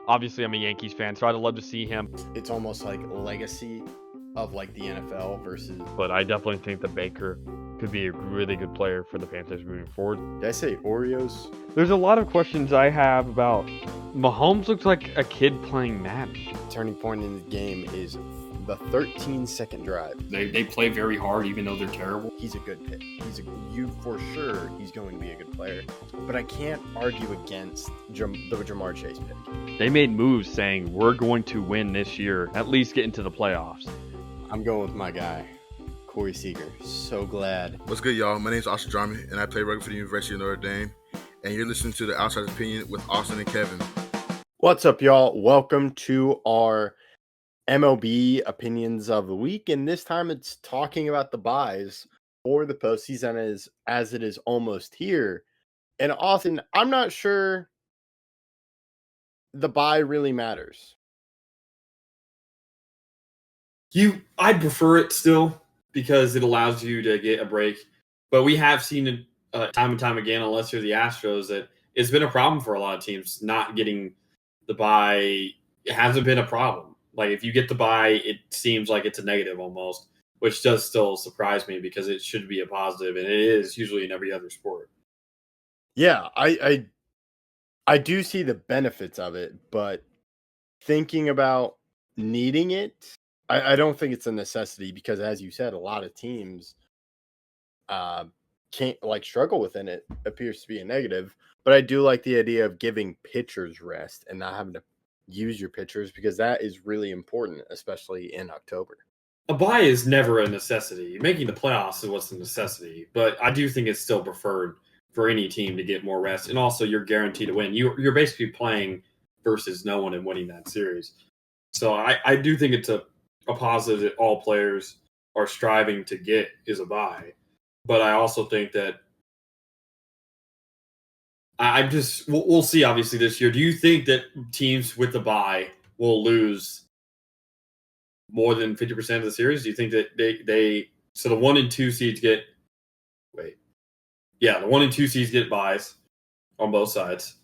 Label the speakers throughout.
Speaker 1: Obviously, I'm a Yankees fan, so I'd love to see him.
Speaker 2: It's almost like legacy of like the NFL versus.
Speaker 1: But I definitely think that Baker could be a really good player for the Panthers moving forward.
Speaker 2: Did I say Oreos?
Speaker 1: There's a lot of questions I have about Mahomes. Looks like a kid playing Madden.
Speaker 2: Turning point in the game is the 13-second drive.
Speaker 3: They play very hard, even though they're terrible.
Speaker 2: He's a good pick. For sure he's going to be a good player. But I can't argue against the Jamar Chase pick.
Speaker 1: They made moves saying we're going to win this year, at least get into the playoffs.
Speaker 2: I'm going with my guy, Corey Seager. So glad.
Speaker 4: What's good, y'all? My name is Austin Drummond, and I play rugby for the University of Notre Dame. And you're listening to The Outsider's Opinion with Austin and Kevin.
Speaker 2: What's up, y'all? Welcome to our MLB Opinions of the Week. And this time it's talking about the buys for the postseason as it is almost here. And Austin, I'm not sure the buy really matters.
Speaker 3: I'd prefer it still because it allows you to get a break. But we have seen it time and time again, unless you're the Astros, that it's been a problem for a lot of teams not getting the buy. It hasn't been a problem. Like if you get the buy, it seems like it's a negative almost, which does still surprise me because it should be a positive, and it is usually in every other sport.
Speaker 2: Yeah, I do see the benefits of it, but thinking about needing it, I don't think it's a necessity because, as you said, a lot of teams can't struggle within it. Appears to be a negative, but I do like the idea of giving pitchers rest and not having to use your pitchers because that is really important, especially in October.
Speaker 3: A buy is never a necessity. Making the playoffs is what's a necessity, but I do think it's still preferred for any team to get more rest, and also you're guaranteed to win. You're basically playing versus no one and winning that series. So I do think it's a positive that all players are striving to get is a buy. But I also think that we'll see obviously this year. Do you think that teams with the bye will lose more than 50% of the series? Do you think that so the 1 and 2 seeds the 1 and 2 seeds get buys on both sides.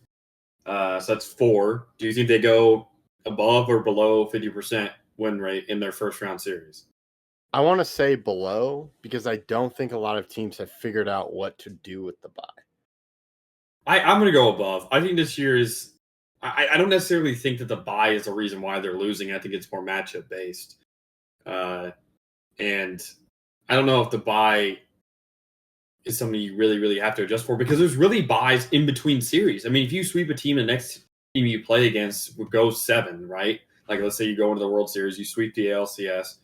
Speaker 3: So that's 4. Do you think they go above or below 50% win rate in their first round series?
Speaker 2: I want to say below because I don't think a lot of teams have figured out what to do with the bye.
Speaker 3: I'm going to go above. I think this year is – I don't necessarily think that the bye is the reason why they're losing. I think it's more matchup based. And I don't know if the bye is something you really, really have to adjust for because there's really buys in between series. I mean, if you sweep a team, the next team you play against would go 7, right? Like let's say you go into the World Series, you sweep the ALCS,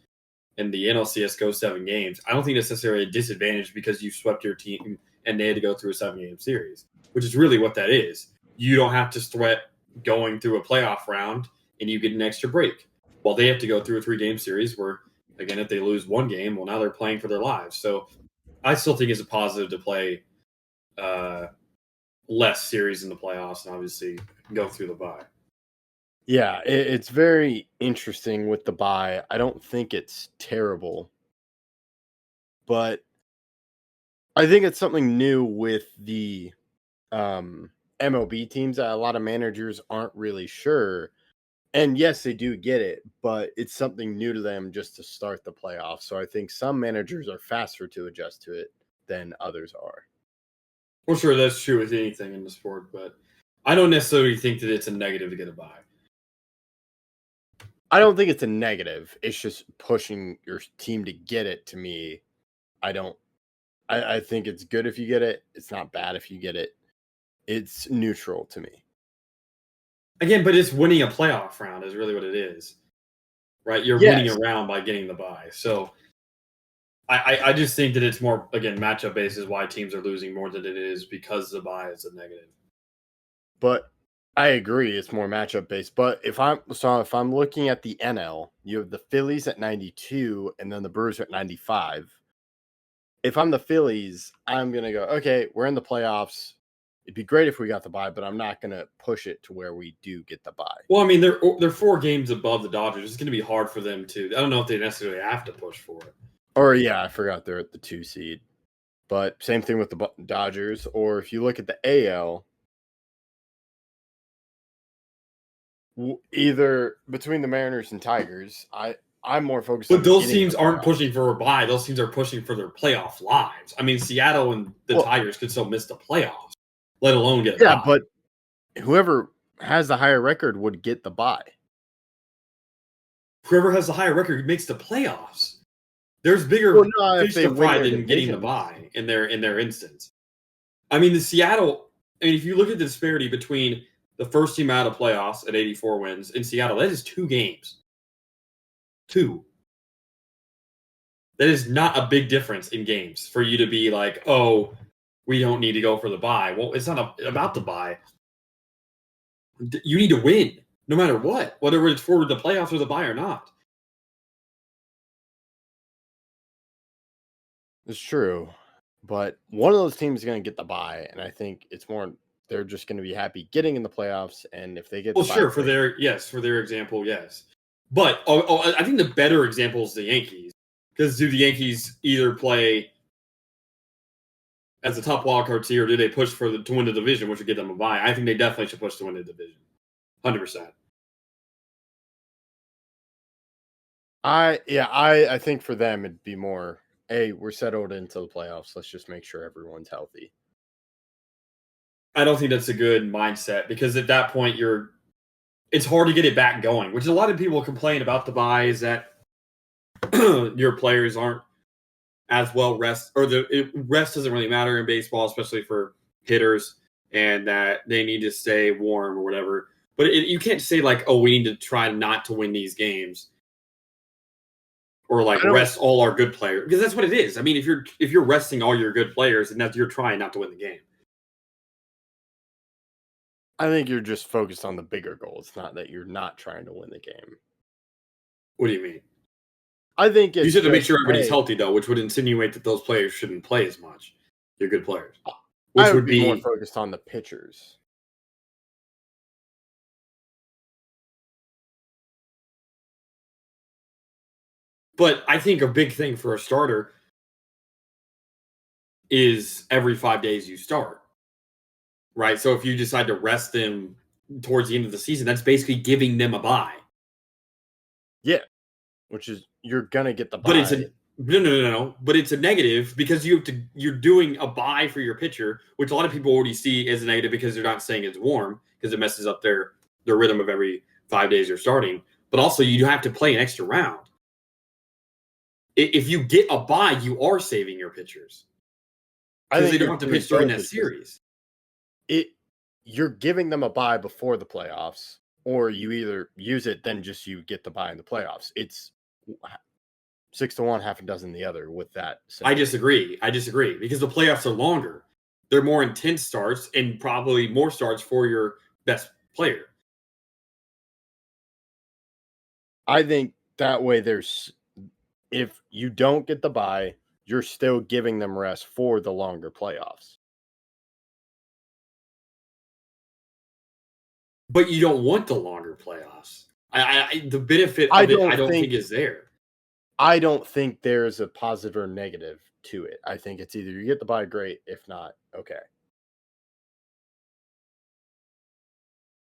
Speaker 3: and the NLCS goes 7 games. I don't think that's necessarily a disadvantage because you swept your team and they had to go through a 7-game series, which is really what that is. You don't have to sweat going through a playoff round and you get an extra break. Well, they have to go through a 3-game series where, again, if they lose 1 game, well, now they're playing for their lives. So I still think it's a positive to play less series in the playoffs and obviously go through the bye.
Speaker 2: Yeah, it's very interesting with the bye. I don't think it's terrible, but I think it's something new with the MLB teams that a lot of managers aren't really sure. And yes, they do get it, but it's something new to them just to start the playoffs. So I think some managers are faster to adjust to it than others are.
Speaker 3: Well, sure, that's true with anything in the sport, but I don't necessarily think that it's a negative to get a bye.
Speaker 2: I don't think it's a negative. It's just pushing your team to get it to me. I think it's good if you get it. It's not bad if you get it. It's neutral to me.
Speaker 3: Again, but it's winning a playoff round is really what it is, right? You're winning a round by getting the bye. So I just think that it's more, again, matchup based is why teams are losing more than it is because the bye is a negative.
Speaker 2: But I agree, it's more matchup based. But if I'm looking at the NL, you have the Phillies at 92 and then the Brewers at 95. If I'm the Phillies, I'm gonna go, okay, we're in the playoffs. It'd be great if we got the bye, but I'm not gonna push it to where we do get the bye.
Speaker 3: Well, I mean, they're 4 games above the Dodgers. It's gonna be hard for them to. I don't know if they necessarily have to push for it.
Speaker 2: Or yeah, I forgot they're at the 2 seed. But same thing with the Dodgers. Or if you look at the AL, Either between the Mariners and Tigers, I'm more focused on
Speaker 3: But those
Speaker 2: getting
Speaker 3: teams
Speaker 2: the
Speaker 3: aren't
Speaker 2: playoffs.
Speaker 3: pushing for a bye. Those teams are pushing for their playoff lives. I mean, Seattle and the Tigers could still miss the playoffs, let alone get a bye.
Speaker 2: But whoever has the higher record would get the bye.
Speaker 3: Whoever has the higher record makes the playoffs. There's bigger fish to fry than getting the bye in their instance. I mean, if you look at the disparity between the first team out of playoffs at 84 wins in Seattle, that is 2 games. 2. That is not a big difference in games for you to be like, oh, we don't need to go for the bye. Well, it's not about the bye. You need to win no matter what, whether it's for the playoffs or the bye or not.
Speaker 2: It's true, but one of those teams is going to get the bye, and I think it's more they're just going to be happy getting in the playoffs, and if they get
Speaker 3: Well,
Speaker 2: the bye,
Speaker 3: sure, for their example, yes. But I think the better example is the Yankees, because do the Yankees either play as a top wildcard seed, or do they push to win the division, which would get them a bye? I think they definitely should push to win the division, 100%.
Speaker 2: I think for them it'd be more, hey, we're settled into the playoffs. Let's just make sure everyone's healthy.
Speaker 3: I don't think that's a good mindset, because at that point it's hard to get it back going, which a lot of people complain about the bye is that your players aren't as well rest, or rest doesn't really matter in baseball, especially for hitters, and that they need to stay warm or whatever. But you can't say like, oh, we need to try not to win these games, or like rest all our good players, because that's what it is. I mean, if you're resting all your good players, and that you're trying not to win the game.
Speaker 2: I think you're just focused on the bigger goal. It's not that you're not trying to win the game.
Speaker 3: What do you mean?
Speaker 2: I think
Speaker 3: you should make sure everybody's healthy, though, which would insinuate that those players shouldn't play as much. They're good players.
Speaker 2: Which would be more focused on the pitchers.
Speaker 3: But I think a big thing for a starter is every 5 days you start. Right? So if you decide to rest them towards the end of the season, that's basically giving them a bye.
Speaker 2: Yeah. Which is, you're going to get the bye.
Speaker 3: But it's no. But it's a negative, because you're doing a bye for your pitcher, which a lot of people already see as a negative because they're not saying it's warm, because it messes up their rhythm of every 5 days you're starting. But also you have to play an extra round. If you get a bye, you are saving your pitchers, because they don't have to pitch during that series.
Speaker 2: You're giving them a bye before the playoffs, or you either use it, then just you get the bye in the playoffs. It's 6-1, half a dozen the other with that.
Speaker 3: I disagree, because the playoffs are longer. They're more intense starts, and probably more starts for your best player.
Speaker 2: I think that way if you don't get the bye, you're still giving them rest for the longer playoffs.
Speaker 3: But you don't want the longer playoffs. The benefit of it, I don't think is there.
Speaker 2: I don't think there's a positive or negative to it. I think it's either you get the bye, great. If not, okay.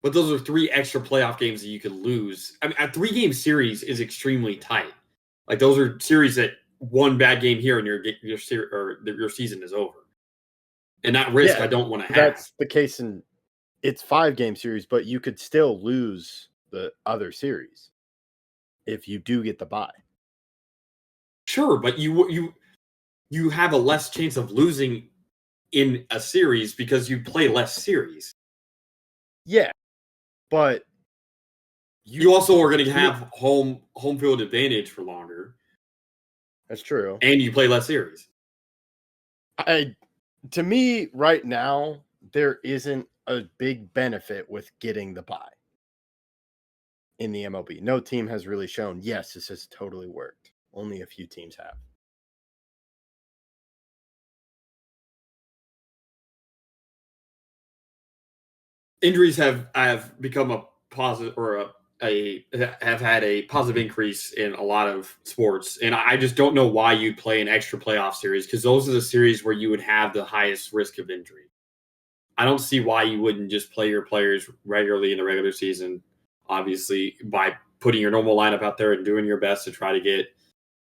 Speaker 3: But those are 3 extra playoff games that you could lose. I mean, a 3-game series is extremely tight. Like, those are series that one bad game here and your season is over. And that risk I don't want to have.
Speaker 2: That's the case it's 5-game series, but you could still lose the other series if you do get the bye.
Speaker 3: Sure, but you have a less chance of losing in a series because you play less series.
Speaker 2: Yeah, but
Speaker 3: you also are going to have home field advantage for longer.
Speaker 2: That's true,
Speaker 3: and you play less series.
Speaker 2: To me, right now, there isn't a big benefit with getting the bye in the MLB. No team has really shown, yes, this has totally worked. Only a few teams have.
Speaker 3: Injuries have become a positive, or have had a positive increase in a lot of sports, and I just don't know why you'd play an extra playoff series, because those are the series where you would have the highest risk of injury. I don't see why you wouldn't just play your players regularly in the regular season, obviously, by putting your normal lineup out there and doing your best to try to get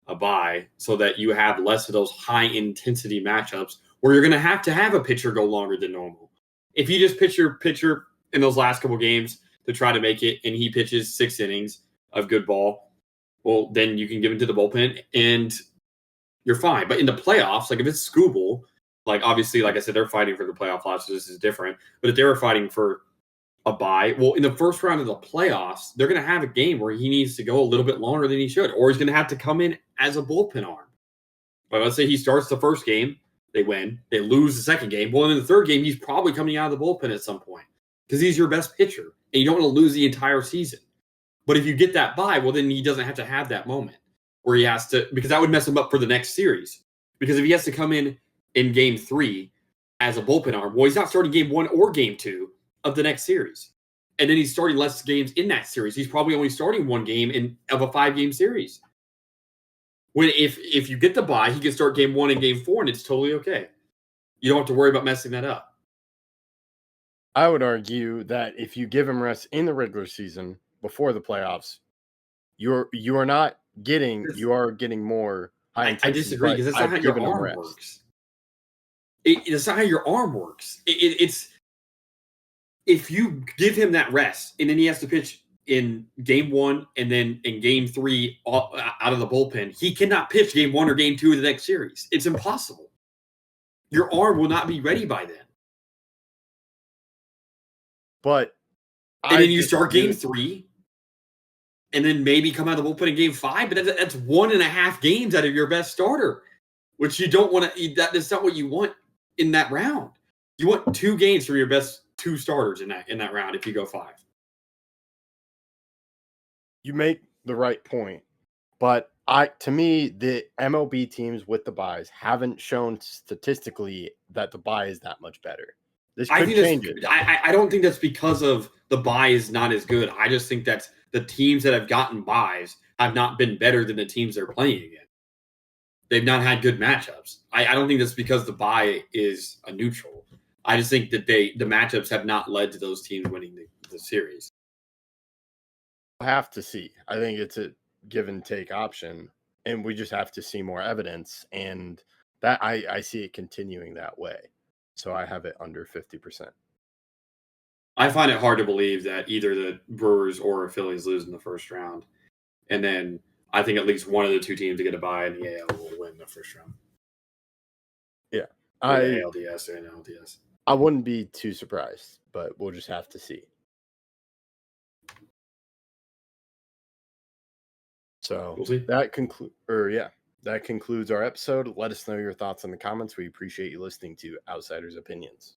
Speaker 3: a bye so that you have less of those high-intensity matchups where you're going to have a pitcher go longer than normal. If you just pitch your pitcher in those last couple games to try to make it and he pitches 6 innings of good ball, well, then you can give him to the bullpen and you're fine. But in the playoffs, like if it's Scooble, like obviously, like I said, they're fighting for the playoff lot, so this is different. But if they were fighting for a bye, well, in the first round of the playoffs, they're going to have a game where he needs to go a little bit longer than he should, or he's going to have to come in as a bullpen arm. But let's say he starts the first game, they win, they lose the second game. Well, in the third game, he's probably coming out of the bullpen at some point because he's your best pitcher, and you don't want to lose the entire season. But if you get that bye, well, then he doesn't have to have that moment where he has to, because that would mess him up for the next series. Because if he has to come in game 3 as a bullpen arm, well, he's not starting game 1 or game 2 of the next series. And then he's starting less games in that series. He's probably only starting 1 game of a 5-game series. When if you get the bye, he can start game 1 and game 4, and it's totally okay. You don't have to worry about messing that up.
Speaker 2: I would argue that if you give him rest in the regular season before the playoffs, you are getting more high intensity.
Speaker 3: I disagree because that's not how your arm works. It's not how your arm works. It's if you give him that rest and then he has to pitch in game 1 and then in game 3 out of the bullpen, he cannot pitch game 1 or game 2 of the next series. It's impossible. Your arm will not be ready by then.
Speaker 2: But
Speaker 3: and then you start game 3 and then maybe come out of the bullpen in game 5, but that's 1.5 games out of your best starter, which you don't want to. That's not what you want in that round. You want 2 games from your best 2 starters in that round if you go 5.
Speaker 2: You make the right point, but to me, the MLB teams with the buys haven't shown statistically that the buy is that much better. This could change it.
Speaker 3: I don't think that's because of the buy is not as good. I just think that's the teams that have gotten buys have not been better than the teams they're playing against. They've not had good matchups. I don't think that's because the buy is a neutral. I just think that the matchups have not led to those teams winning the series.
Speaker 2: We'll have to see. I think it's a give and take option, and we just have to see more evidence. And that I see it continuing that way. So I have it under 50%.
Speaker 3: I find it hard to believe that either the Brewers or Phillies lose in the first round. And then I think at least one of the 2 teams to get a bye in the AL will win the first round.
Speaker 2: Yeah.
Speaker 3: ALDS or NLDS.
Speaker 2: I wouldn't be too surprised, but we'll just have to see. So
Speaker 3: we'll see.
Speaker 2: That concludes our episode. Let us know your thoughts in the comments. We appreciate you listening to Outsiders Opinions.